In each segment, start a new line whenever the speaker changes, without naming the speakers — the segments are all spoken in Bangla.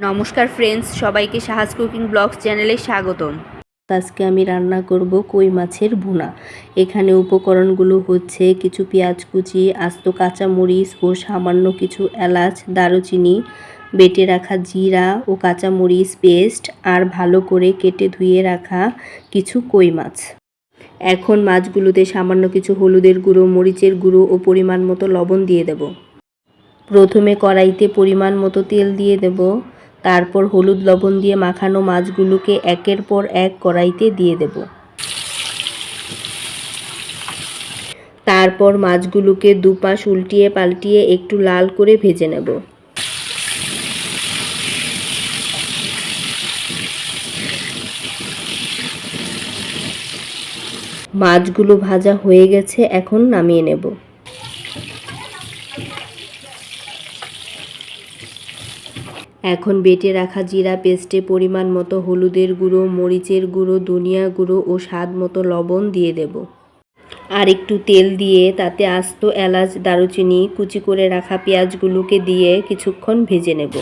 নমস্কার ফ্রেন্ডস, সবাইকে সাহাস কুকিং ব্লগস চ্যানেলে স্বাগতম।
আজকে আমি রান্না করব কই মাছের ভুনা। এখানে উপকরণগুলো হচ্ছে কিছু পেঁয়াজ কুচি, আস্ত কাঁচামরিচ ও সামান্য কিছু এলাচ, দারুচিনি, বেটে রাখা জিরা ও কাঁচামরিচ পেস্ট, আর ভালো করে কেটে ধুয়ে রাখা কিছু কই মাছ। এখন মাছগুলোতে সামান্য কিছু হলুদের গুঁড়ো, মরিচের গুঁড়ো ও পরিমাণ মতো লবণ দিয়ে দেব। প্রথমে কড়াইতে পরিমাণ মতো তেল দিয়ে দেব। তারপর হলুদ লবণ দিয়ে মাখানো মাছগুলোকে একের পর এক কড়াইতে দিয়ে দেব। তারপর মাছগুলোকে দুপাশ উল্টিয়ে পাল্টিয়ে একটু লাল করে ভেজে নেব। মাছগুলো ভাজা হয়ে গেছে, এখন নামিয়ে নেব। এখন বেটে রাখা জিরা পেস্টে পরিমাণ মতো হলুদের গুঁড়ো, মরিচের গুঁড়ো, ধনিয়া গুঁড়ো ও স্বাদ মতো লবণ দিয়ে দেব। আর একটু তেল দিয়ে তাতে আস্ত এলাচ, দারুচিনি, কুচি করে রাখা পেঁয়াজগুলোকে দিয়ে কিছুক্ষণ ভেজে নেব।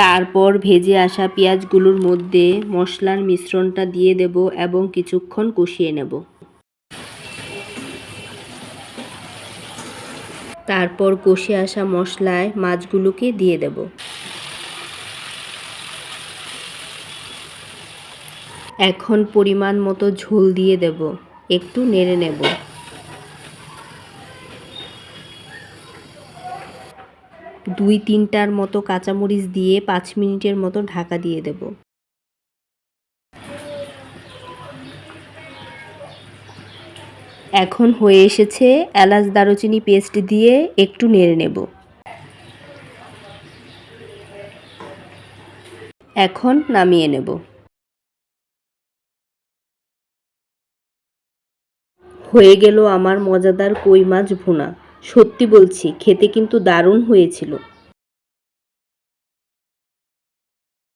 তারপর ভেজে আসা পেঁয়াজগুলোর মধ্যে মশলার মিশ্রণটা দিয়ে দেব এবং কিছুক্ষণ কষিয়ে নেব। তারপর কষে আসা মশলায় মাছগুলোকে দিয়ে দেব। এখন পরিমাণ মতো ঝোল দিয়ে দেব, একটু নেড়ে নেব। 2-3টার মতো কাঁচামরিচ দিয়ে 5 মিনিটের মতো ঢাকা দিয়ে দেব। এখন হয়ে এসেছে, এলাচ দারুচিনি পেস্ট দিয়ে একটু নেড়ে নেব। এখন নামিয়ে নেব। হয়ে গেল আমার মজাদার কই মাছ ভুনা। সত্যি বলছি, খেতে কিন্তু দারুণ হয়েছিল।